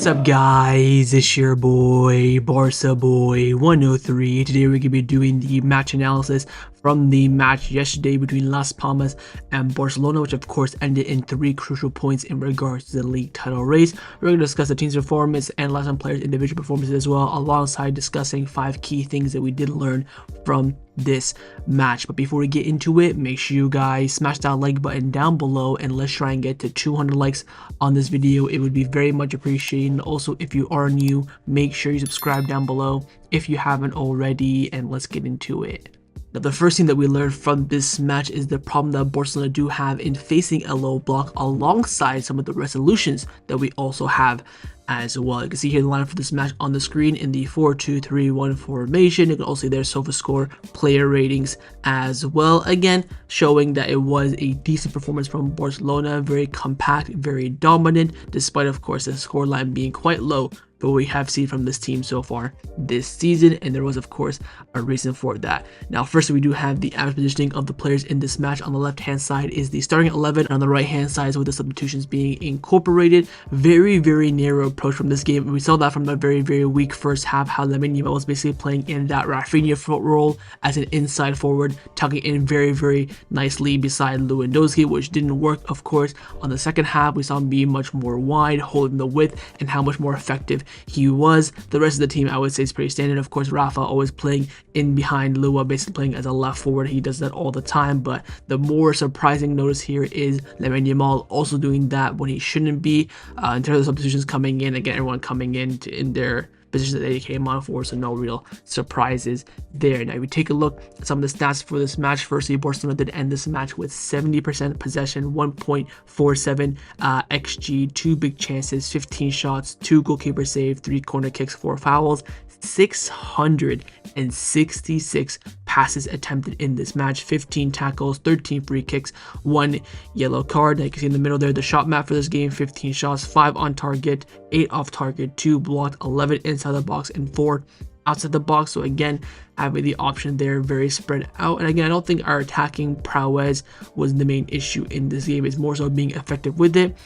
What's up guys, it's your boy, Barca Boy 103. Today we're going to be doing the match analysis from the match yesterday between Las Palmas and Barcelona, which of course ended in 3 crucial points in regards to the league title race. We're going to discuss the team's performance, analyze some players' individual performances as well, alongside discussing 5 key things that we did learn from this match. But before we get into it, make sure you guys smash that like button down below and let's try and get to 200 likes on this video. It would be very much appreciated. And also, if you are new, make sure you subscribe down below if you haven't already, and let's get into it. Now, the first thing that we learned from this match is the problem that Barcelona do have in facing a low block, alongside some of the resolutions that we also have as well. You can see here the lineup for this match on the screen in the 4-2-3-1 formation. You can also see their SofaScore player ratings as well, again showing that it was a decent performance from Barcelona. Very compact, very dominant, despite of course the scoreline being quite low but we have seen from this team so far this season, and there was of course a reason for that. Now, first we do have the average positioning of the players in this match. On the left hand side is the starting 11, and on the right hand side is with the substitutions being incorporated. Very narrow approach from this game. We saw that from the very weak first half, how Lamine was basically playing in that Raphinha role as an inside forward, tucking in very nicely beside Lewandowski, which didn't work of course. On the second half, we saw him be much more wide, holding the width, and how much more effective he was. The rest of the team, I would say, is pretty standard. Of course, Rafa always playing in behind Lua, basically playing as a left forward. He does that all the time, but the more surprising notice here is Lamine Yamal also doing that when he shouldn't be. In terms of substitutions coming in, again, everyone coming in their position that they came on for, so no real surprises there. Now, if we take a look at some of the stats for this match, firstly, Barcelona did end this match with 70% possession, 1.47 xG, 2 big chances, 15 shots, 2 goalkeeper saves, 3 corner kicks, 4 fouls, 666 passes attempted in this match, 15 tackles, 13 free kicks, 1 yellow card. Now you can see in the middle there the shot map for this game: 15 shots, 5 on target, 8 off target, 2 blocked, 11 inside the box, and 4 outside the box. So again, having the option there, very spread out. And again, I don't think our attacking prowess was the main issue in this game. It's more so being effective with it.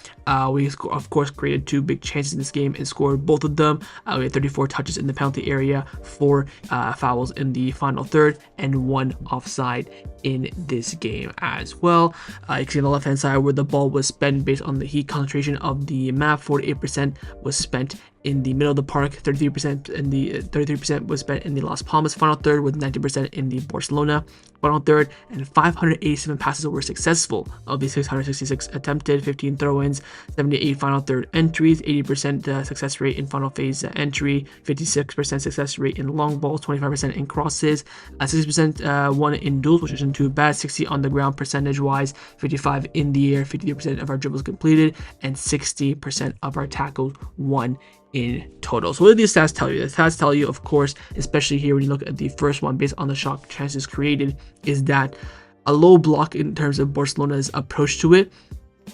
We of course created 2 big chances in this game and scored both of them. We had 34 touches in the penalty area, 4 fouls in the final third, and 1 offside in this game as well. You can see on the left hand side where the ball was spent based on the heat concentration of the map. 48% was spent in the middle of the park, 33% in the 33% was spent in the Las Palmas final third, with 90% in the Barcelona final third, and 587 passes were successful of the 666 attempted, 15 throw-ins, 78 final third entries, 80% success rate in final phase entry, 56% success rate in long balls, 25% in crosses, 60% won in duels, which isn't too bad, 60 on the ground percentage wise, 55 in the air, 53% of our dribbles completed, and 60% of our tackles won in total. So what do these stats tell you? The stats tell you, of course, especially here when you look at the first one based on the shot chances created, is that a low block in terms of Barcelona's approach to it,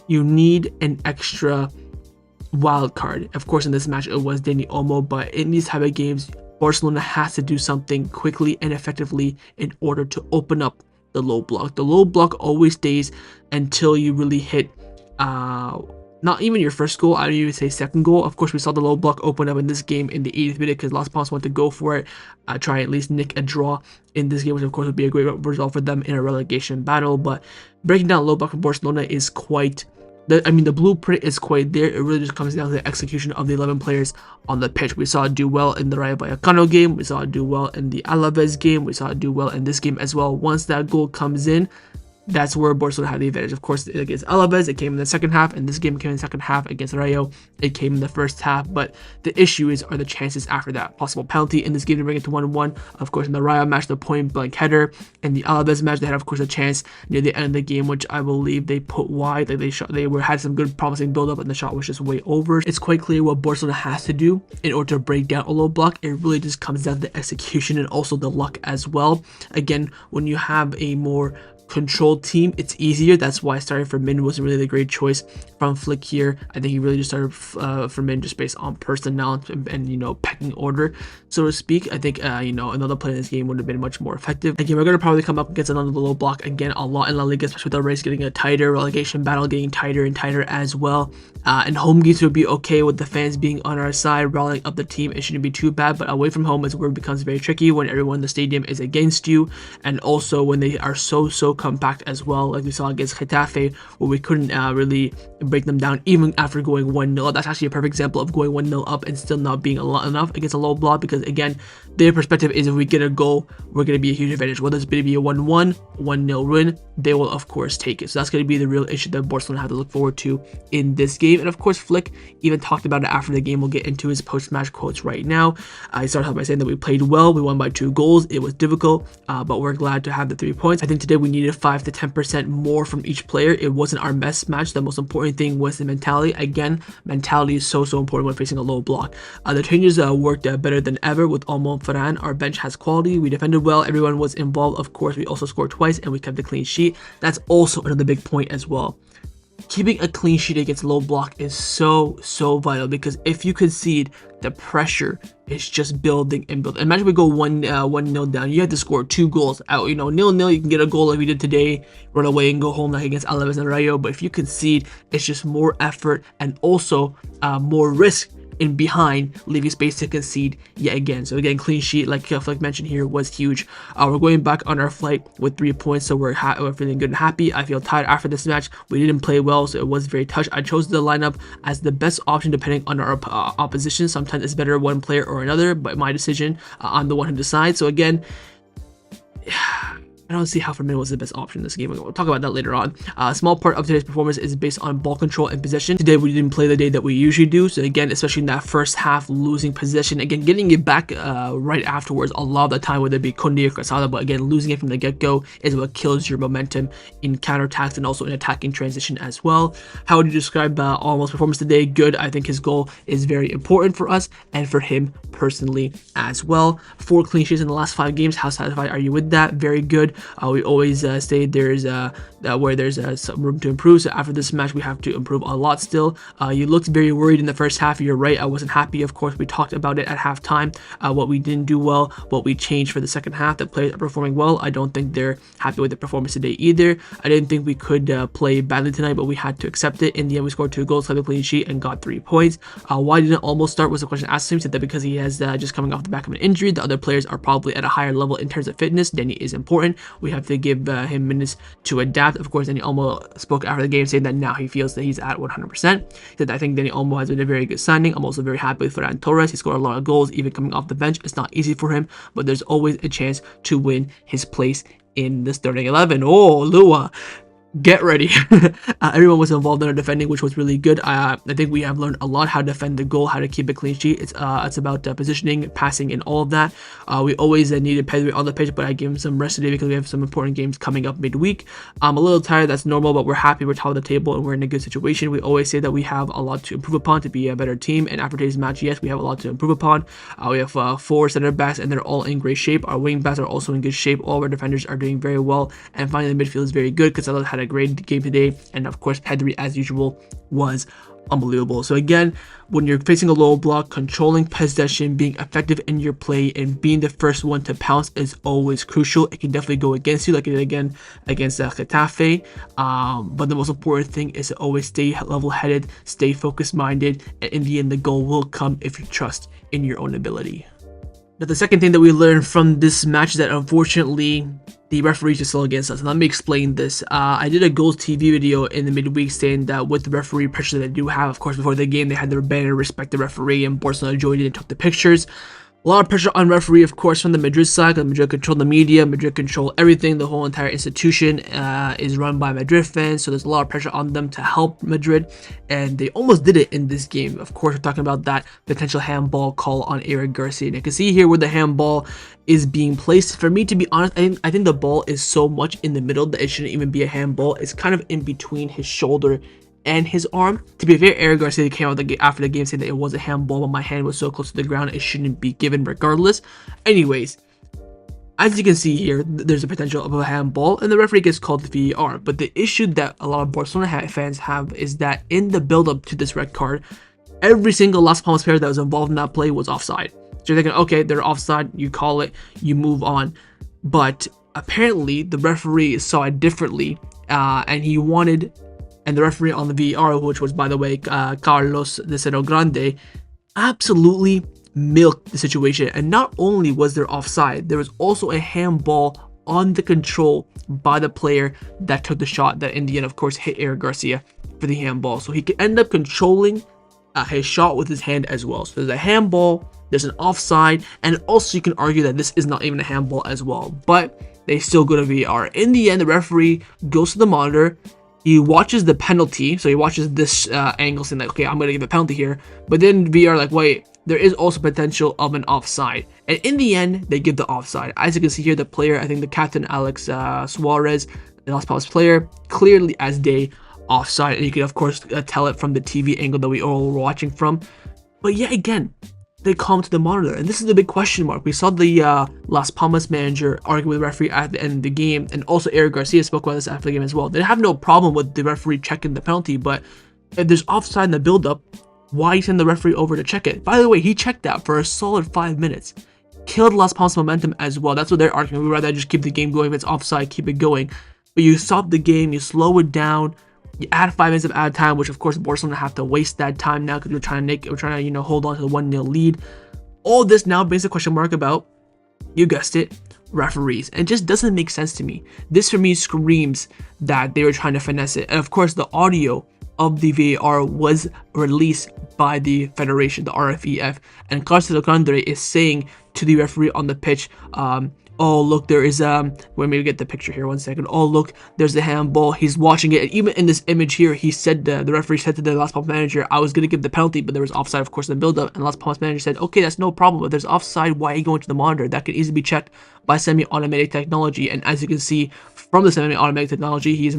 you need an extra wild card. Of course, in this match it was Dani Olmo, but in these type of games, Barcelona has to do something quickly and effectively in order to open up the low block. The low block always stays until you really hit not even your first goal, I don't even say second goal. Of course, we saw the low block open up in this game in the 80th minute because Las Palmas wanted to go for it, try at least nick a draw in this game, which of course would be a great result for them in a relegation battle. But breaking down low block for Barcelona is quite, the blueprint is quite there. It really just comes down to the execution of the 11 players on the pitch. We saw it do well in the Rayo Vallecano game, we saw it do well in the Alaves game, we saw it do well in this game as well. Once that goal comes in, that's where Barcelona had the advantage. Of course, against Alaves, it came in the second half, and this game came in the second half. Against Rayo, it came in the first half. But the issue are the chances after that. Possible penalty in this game to bring it to 1-1. Of course, in the Rayo match, the point-blank header. In the Alaves match, they had, of course, a chance near the end of the game, which I believe they put wide. Like they had some good, promising build-up, and the shot was just way over. It's quite clear what Barcelona has to do in order to break down a low block. It really just comes down to the execution and also the luck as well. Again, when you have a more controlled team, it's easier. That's why starting for Min wasn't really the great choice from Flick here. I think he really just started for Min just based on personnel and you know, pecking order, so to speak. I think you know, another play in this game would have been much more effective. Again, we're going to probably come up against another low block again a lot in La Liga, especially with our race getting a tighter, relegation battle getting tighter and tighter as well. And home games would be okay with the fans being on our side, rallying up the team. It shouldn't be too bad, but away from home is where it becomes very tricky when everyone in the stadium is against you, and also when they are so compact as well, like we saw against Getafe, where we couldn't really break them down even after going 1-0. That's actually a perfect example of going 1-0 up and still not being enough against a low block, because again, their perspective is if we get a goal, we're going to be a huge advantage. Whether it's going to be a 1-1, 1-0 win, they will of course take it. So that's going to be the real issue that Barcelona have to look forward to in this game. And of course, Flick even talked about it after the game. We'll get into his post-match quotes right now. He started off by saying that we played well, we won by 2 goals, it was difficult, but we're glad to have the 3 points. I think today we needed 5 to 10% more from each player. It wasn't our best match. The most important thing was the mentality. Again, mentality is so important when facing a low block. The changes worked better than ever with Olmo and Ferran. Our bench has quality. We defended well. Everyone was involved. Of course, we also scored twice and we kept a clean sheet. That's also another big point as well. Keeping a clean sheet against low block is so vital, because if you concede, the pressure is just building and building. Imagine we go 1-0 down. You have to score 2 goals out. You know, 0-0, you can get a goal like we did today, run away and go home like against Alaves and Rayo. But if you concede, it's just more effort and also more risk in behind, leaving space to concede yet again. So again, clean sheet, like Flick mentioned here, was huge. We're going back on our flight with 3 points, so we're feeling good and happy. I feel tired after this match. We didn't play well, so it was very touched. I chose the lineup as the best option depending on our opposition. Sometimes it's better one player or another, but my decision, I'm the one who decides. So again, I don't see how Fermin was the best option in this game. We'll talk about that later on. A small part of today's performance is based on ball control and possession. Today we didn't play the day that we usually do. So again, especially in that first half, losing possession, again, getting it back right afterwards a lot of the time, whether it be Kounde or Casado, but again, losing it from the get-go is what kills your momentum in counterattacks and also in attacking transition as well. How would you describe Olmo's performance today? Good. I think his goal is very important for us and for him personally as well. 4 clean sheets in the last 5 games. How satisfied are you with that? Very good. We always say there's where there's some room to improve. So after this match, we have to improve a lot still. You looked very worried in the first half. You're right. I wasn't happy. Of course, we talked about it at halftime. What we didn't do well, what we changed for the second half. The players are performing well. I don't think they're happy with the performance today either. I didn't think we could play badly tonight, but we had to accept it. In the end, we scored 2 goals, kept a clean sheet, and got 3 points. Why didn't Olmo start was the question asked him. He said that because he has just coming off the back of an injury. The other players are probably at a higher level in terms of fitness. Dani is important. We have to give him minutes to adapt. Of course, Dani Olmo spoke after the game saying that now he feels that he's at 100%. He said, I think Dani Olmo has been a very good signing. I'm also very happy with Ferran Torres. He scored a lot of goals, even coming off the bench. It's not easy for him, but there's always a chance to win his place in the starting 11. Oh, Lua. Get ready. Everyone was involved in our defending, which was really good. I think we have learned a lot how to defend the goal, how to keep a clean sheet. It's about positioning, passing, and all of that. We always needed Pedri on the pitch, but I gave him some rest today because we have some important games coming up midweek. I'm a little tired. That's normal, but we're happy. We're top of the table and we're in a good situation. We always say that we have a lot to improve upon to be a better team. And after today's match, yes, we have a lot to improve upon. We have 4 center backs and they're all in great shape. Our wing backs are also in good shape. All of our defenders are doing very well. And finally, the midfield is very good because Casado had a great game today, and of course Pedri, as usual, was unbelievable. So again, when you're facing a low block, controlling possession, being effective in your play, and being the first one to pounce is always crucial. It can definitely go against you, like it did again against Getafe. But the most important thing is to always stay level-headed, stay focused-minded, and in the end, the goal will come if you trust in your own ability. Now, the second thing that we learned from this match is that unfortunately the referees are still against us. And let me explain this. I did a Goals TV video in the midweek saying that with the referee pressure that they do have, of course, before the game, they had their banner, respect the referee, and Barcelona joined it and took the pictures. A lot of pressure on referee, of course, from the Madrid side, because Madrid control the media, Madrid control everything. The whole entire institution is run by Madrid fans, so there's a lot of pressure on them to help Madrid, and they almost did it in this game. Of course, we're talking about that potential handball call on Eric Garcia. And you can see here where the handball is being placed. For me, to be honest, I think the ball is so much in the middle that it shouldn't even be a handball. It's kind of in between his shoulder and his arm. To be fair, Eric Garcia came out after the game saying that it was a handball, but my hand was so close to the ground it shouldn't be given regardless. Anyways, As you can see here, there's a potential of a handball, and the referee gets called to VAR. But the issue that a lot of Barcelona fans have is that in the build-up to this red card, every single Las Palmas player that was involved in that play was offside. So you're thinking, okay, they're offside, you call it, you move on. But apparently, the referee saw it differently, and the referee on the VAR, which was, by the way, Carlos de Cerro Grande, absolutely milked the situation. And not only was there offside, there was also a handball on the control by the player that took the shot that in the end, of course, hit Eric Garcia for the handball. So he could end up controlling his shot with his hand as well. So there's a handball, there's an offside, and also you can argue that this is not even a handball as well. But they still go to VAR. In the end, the referee goes to the monitor. He watches the penalty, so he watches this angle saying like, okay, I'm going to give a penalty here. But then VAR like, wait, there is also potential of an offside. And in the end, they give the offside. As you can see here, the player, I think the captain, Alex Suarez, the Las Palmas player, clearly as day offside. And you can, of course, tell it from the TV angle that we all were watching from. But yet again, they call him to the monitor. And this is the big question mark. We saw the Las Palmas manager argue with the referee at the end of the game. And also Eric Garcia spoke about this after the game as well. They have no problem with the referee checking the penalty. But if there's offside in the build-up, why send the referee over to check it? By the way, he checked that for a solid 5 minutes. Killed Las Palmas momentum as well. That's what they're arguing. We'd rather just keep the game going. If it's offside, keep it going. But you stop the game, you slow it down, you add 5 minutes of added time, which of course Barcelona have to waste that time now because we're trying to hold on to the 1-0 lead. All this now brings a question mark about, you guessed it, referees. And it just doesn't make sense to me. This for me screams that they were trying to finesse it. And of course the audio of the VAR was released by the federation, the RFEF, and Carlos de Grande is saying to the referee on the pitch, oh look, there is let me get the picture here 1 second. Oh look, there's the handball. He's watching it, and even in this image here, he said the referee said to the Las Palmas manager, I was gonna give the penalty, but there was offside, of course, in the build-up. And Las Palmas manager said, okay, that's no problem, but there's offside. Why are you going to the monitor? That could easily be checked by semi-automatic technology. And as you can see from the semi-automatic technology, he's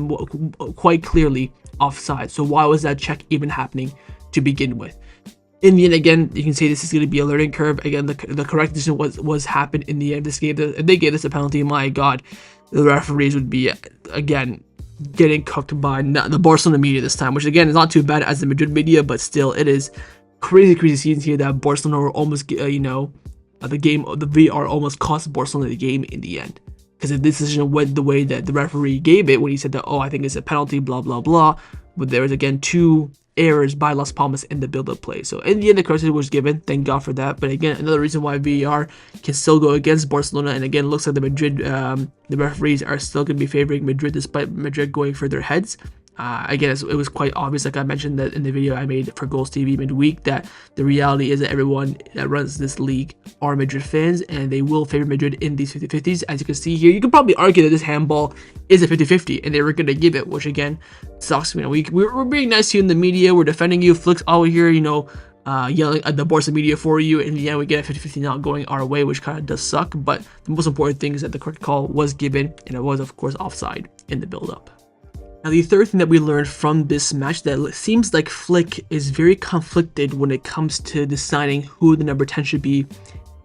quite clearly offside. So why was that check even happening to begin with? In the end, again, you can say this is going to be a learning curve. Again, the correct decision was happened in the end. If they gave this a penalty, my God, the referees would be, again, getting cooked by the Barcelona media this time, which again is not too bad as the Madrid media, but still, it is crazy scenes here that Barcelona were almost, the VAR almost cost Barcelona the game in the end. Because if this decision went the way that the referee gave it, when he said that, oh, I think it's a penalty, blah, blah, blah. But there was, again, 2 errors by Las Palmas in the build-up play. So in the end, the correct decision was given. Thank God for that. But again, another reason why VAR can still go against Barcelona. And again, looks like the Madrid, the referees are still going to be favoring Madrid despite Madrid going for their heads. Again, it was quite obvious, like I mentioned that in the video I made for Goals TV midweek, that the reality is that everyone that runs this league are Madrid fans, and they will favor Madrid in these 50-50s. As you can see here, you can probably argue that this handball is a 50-50, and they were going to give it, which again sucks. We're being nice to you in the media, we're defending you. Flick's all here, yelling at the Barca media for you. In the end, we get a 50-50 not going our way, which kind of does suck. But the most important thing is that the correct call was given, and it was, of course, offside in the build-up. Now, the third thing that we learned from this match, that seems like Flick is very conflicted when it comes to deciding who the number 10 should be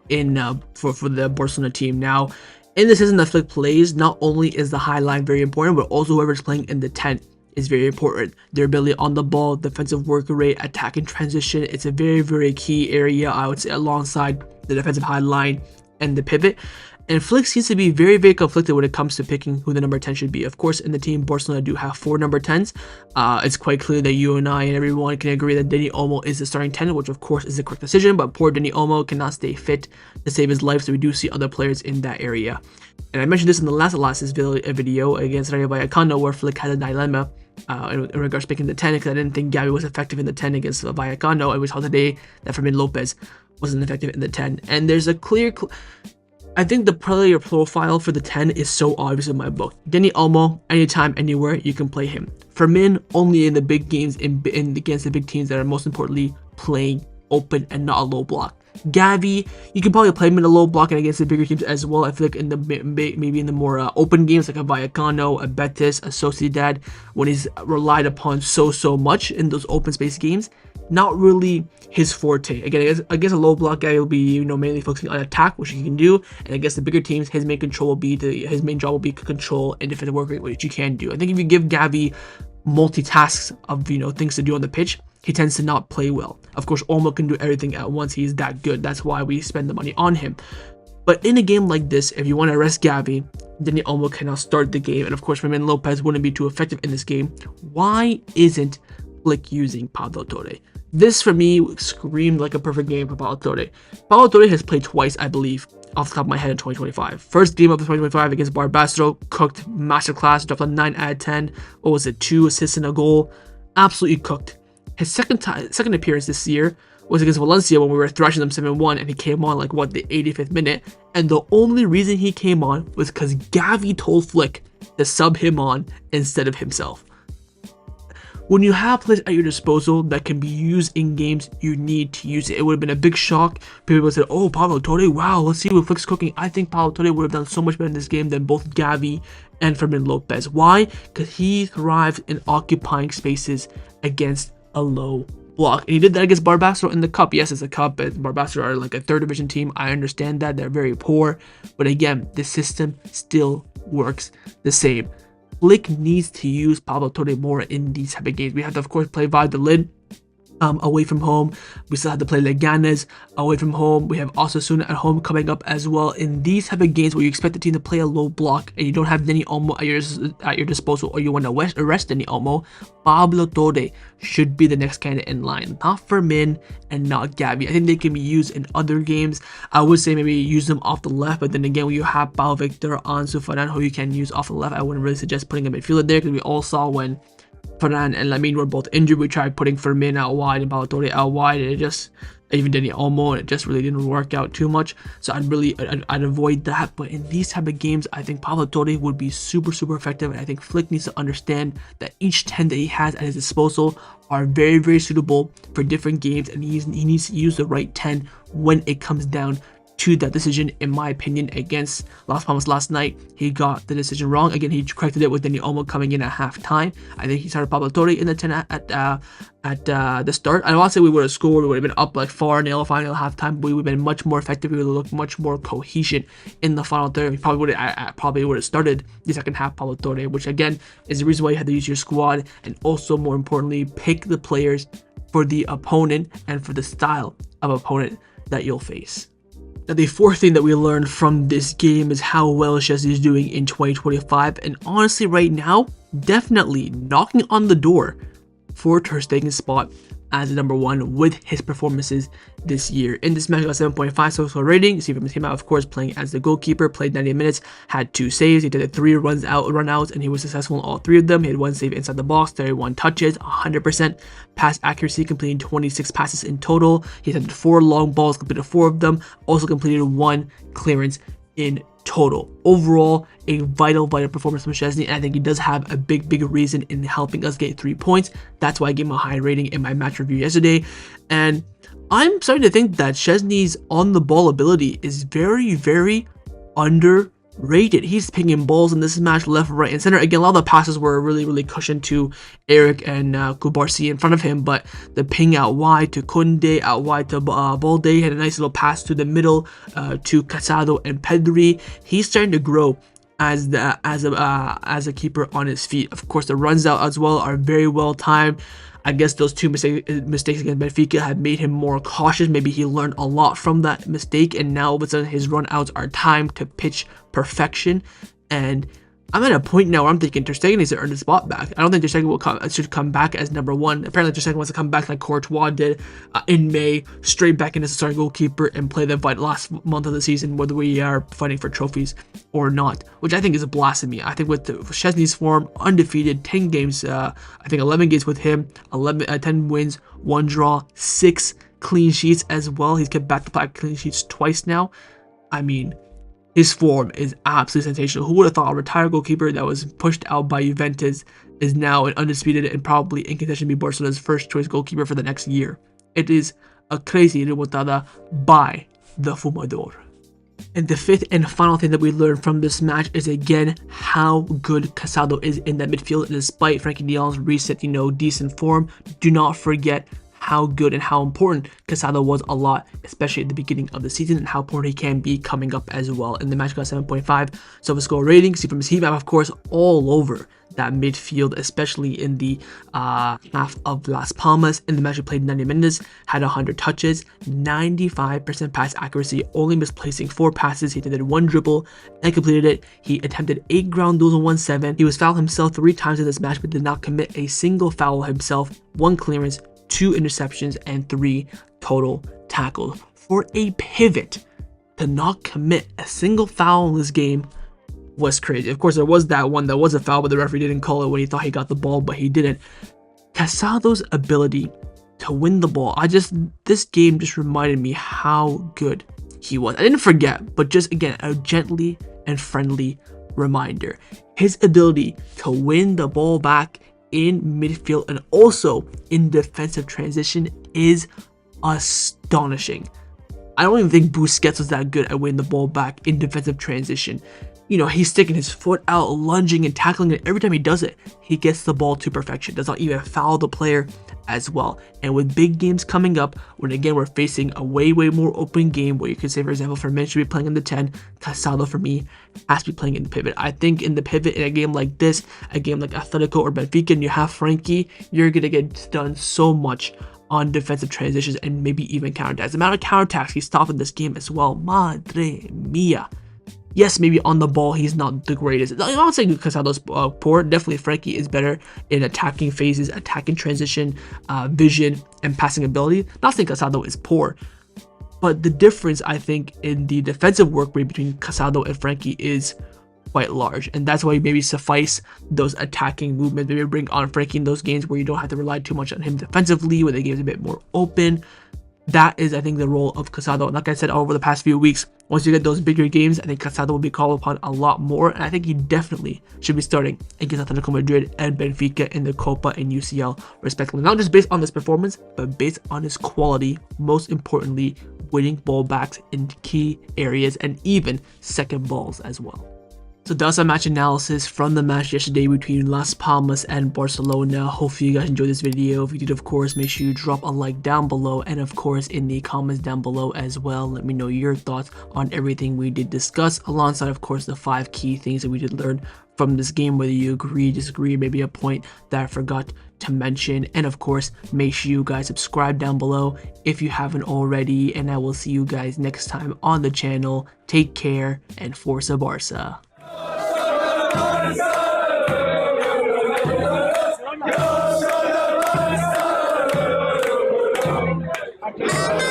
in for the Barcelona team. Now, in the season that Flick plays, not only is the high line very important, but also whoever's playing in the 10 is very important. Their ability on the ball, defensive work rate, attack and transition, it's a very, very key area, I would say, alongside the defensive high line and the pivot. And Flick seems to be very, very conflicted when it comes to picking who the number 10 should be. Of course, in the team, Barcelona do have 4 number 10s. It's quite clear that you and I and everyone can agree that Dani Olmo is the starting 10, which of course is the correct decision, but poor Dani Olmo cannot stay fit to save his life, so we do see other players in that area. And I mentioned this in the last video against Rayo Vallecano, where Flick had a dilemma in regards to picking the 10, because I didn't think Gavi was effective in the 10 against Vallecano, and we saw today that Fermin Lopez wasn't effective in the 10. And there's a clear... I think the player profile for the 10 is so obvious in my book. Dani Olmo, anytime, anywhere, you can play him. Fermin, only in the big games, against the big teams that are most importantly playing open and not a low block. Gavi, you can probably play him in a low block and against the bigger teams as well. I feel like in the maybe in the more open games like a Vallecano, a Betis, a Sociedad, when he's relied upon so much in those open space games, not really his forte. Again, I guess a low block guy will be, mainly focusing on attack, which he can do, and I guess the bigger teams, his main job will be control and defensive work rate, which you can do. I think if you give Gavi multitasks of things to do on the pitch, he tends to not play well. Of course, Olmo can do everything at once. He's that good. That's why we spend the money on him. But in a game like this, if you want to rest Gavi, Dani Olmo cannot start the game, and of course, Fermin Lopez wouldn't be too effective in this game. Why isn't Flick using Pablo Torre? This, for me, screamed like a perfect game for Pablo Torre. Pablo Torre has played twice, I believe, off the top of my head in 2025. First game of 2025 against Barca, cooked, masterclass, dropped a 9 out of 10. What was it, 2 assists and a goal? Absolutely cooked. His second appearance this year was against Valencia when we were thrashing them 7-1, and he came on the 85th minute. And the only reason he came on was because Gavi told Flick to sub him on instead of himself. When you have players at your disposal that can be used in games, you need to use it. It would have been a big shock. People would say, oh, Pablo Torre, wow, let's see what Flick's cooking. I think Pablo Torre would have done so much better in this game than both Gavi and Fermin Lopez. Why? Because he thrives in occupying spaces against a low block. And he did that against Barca in the cup. Yes, it's a cup, but Barca are like a third division team. I understand that. They're very poor. But again, the system still works the same. Flick needs to use Pablo Torre more in these type of games. We have to, of course, play Valladolid away from home. We still have to play Leganes away from home. We have Osasuna at home coming up as well. In these type of games where you expect the team to play a low block and you don't have Dani Olmo at your disposal, or you want to arrest Dani Olmo, Pablo Torre should be the next candidate in line. Not Fermin and not Gavi. I think they can be used in other games. I would say maybe use them off the left, but then again, when you have Pau Victor, Ansu, Ferran, who you can use off the left, I wouldn't really suggest putting a midfielder there, because we all saw when Ferran and Lamine were both injured, we tried putting Fermin out wide and Pablo Torre out wide, and it just, even Dani Olmo, and it just really didn't work out too much. So I'd avoid that. But in these type of games, I think Pablo Torre would be super effective, and I think Flick needs to understand that each 10 that he has at his disposal are very suitable for different games, and he needs to use the right 10 when it comes down to that decision. In my opinion, against Las Palmas last night, he got the decision wrong. Again, he corrected it with Dani Olmo coming in at halftime. I think he started Pablo Torre in the 10 at the start. I don't want to say we would have scored, we would have been up like 4-0 final halftime, but we would have been much more effective. We would have looked much more cohesion in the final third. We probably would have started the second half Pablo Torre, which again is the reason why you had to use your squad, and also more importantly, pick the players for the opponent and for the style of opponent that you'll face. Now, the fourth thing that we learned from this game is how well Szczęsny is doing in 2025, and honestly right now, definitely knocking on the door for Ter Stegen's spot as the number one with his performances this year. In this match, he got 7.5 social rating. See from him out, of course, playing as the goalkeeper, played 90 minutes, had 2 saves. He did 3 run outs, and he was successful in all 3 of them. He had 1 save inside the box, 31 touches, 100% pass accuracy, completing 26 passes in total. He attempted 4 long balls, completed 4 of them, also completed 1 clearance in total. Overall, a vital performance from Szczęsny, and I think he does have a big reason in helping us get 3 points. That's why I gave him a high rating in my match review yesterday, and I'm starting to think that Szczęsny's on the ball ability is very underrated. He's pinging balls in this match left, right, and center. Again, a lot of the passes were really cushioned to Eric and Kubarsi in front of him, but the ping out wide to Kounde, out wide to Balde, had a nice little pass to the middle to Casado and Pedri. He's starting to grow as a keeper on his feet. Of course, the runs out as well are very well timed. I guess those 2 mistakes against Benfica had made him more cautious. Maybe he learned a lot from that mistake, and now all of a sudden his run outs are timed to pitch perfection. And I'm at a point now where I'm thinking Ter Stegen needs to earn his spot back. I don't think Ter Stegen should come back as number 1. Apparently Ter Stegen wants to come back like Courtois did in May, straight back into the starting goalkeeper and play the last month of the season, whether we are fighting for trophies or not, which I think is a blasphemy. I think with Szczęsny's form, undefeated, 10 games, I think 11 games with him, 10 wins, 1 draw, 6 clean sheets as well. He's kept back-to-back clean sheets twice now. I mean, his form is absolutely sensational. Who would have thought a retired goalkeeper that was pushed out by Juventus is now an undisputed and probably in contention to be Barcelona's first choice goalkeeper for the next year? It is a crazy remontada by the Fumador. And the fifth and final thing that we learned from this match is again how good Casado is in that midfield. And despite Frankie de Jong's recent, decent form, do not forget how good and how important Casado was a lot, especially at the beginning of the season, and how important he can be coming up as well. In the match, got 7.5 SofaScore rating. See from his heat map, of course, all over that midfield, especially in the half of Las Palmas. In the match, we played 90 minutes, had 100 touches, 95% pass accuracy, only misplacing 4 passes. He did 1 dribble and completed it. He attempted 8 ground duels and 1-7. He was fouled himself 3 times in this match, but did not commit a single foul himself. 1 clearance, 2 interceptions, and 3 total tackles. For a pivot to not commit a single foul in this game was crazy. Of course, there was that one that was a foul, but the referee didn't call it when he thought he got the ball, but he didn't. Casado's ability to win the ball, this game just reminded me how good he was. I didn't forget, but just again, a gently and friendly reminder. His ability to win the ball back in midfield and also in defensive transition is astonishing. I don't even think Busquets was that good at winning the ball back in defensive transition. You know, he's sticking his foot out, lunging and tackling, and every time he does it, he gets the ball to perfection. Does not even foul the player as well. And with big games coming up, when again we're facing a way more open game, where you could say, for example, Fermin should be playing in the 10, Casado for me has to be playing in the pivot. I think in the pivot, in a game like this, a game like Atletico or Benfica, and you have Frankie, you're gonna get done so much on defensive transitions and maybe even counterattacks. The amount of counterattacks he stopped in this game as well, madre mia. Yes, maybe on the ball he's not the greatest. I'm not saying Casado's poor. Definitely Frankie is better in attacking phases, attacking transition, vision, and passing ability. Not saying Casado is poor, but the difference, I think, in the defensive work rate between Casado and Frankie is quite large, and that's why maybe suffice those attacking movements. Maybe bring on Frankie in those games where you don't have to rely too much on him defensively, where the game's a bit more open. That is, I think, the role of Casado. Like I said, over the past few weeks, once you get those bigger games, I think Casado will be called upon a lot more, and I think he definitely should be starting against Atletico Madrid and Benfica in the Copa and UCL, respectively. Not just based on his performance, but based on his quality, most importantly, winning ball backs in key areas and even second balls as well. So that's our match analysis from the match yesterday between Las Palmas and Barcelona. Hopefully you guys enjoyed this video. If you did, of course, make sure you drop a like down below, and of course in the comments down below as well, let me know your thoughts on everything we did discuss, alongside of course the 5 key things that we did learn from this game, whether you agree, disagree, maybe a point that I forgot to mention. And of course, make sure you guys subscribe down below if you haven't already, and I will see you guys next time on the channel. Take care, and Forza Barca. Go,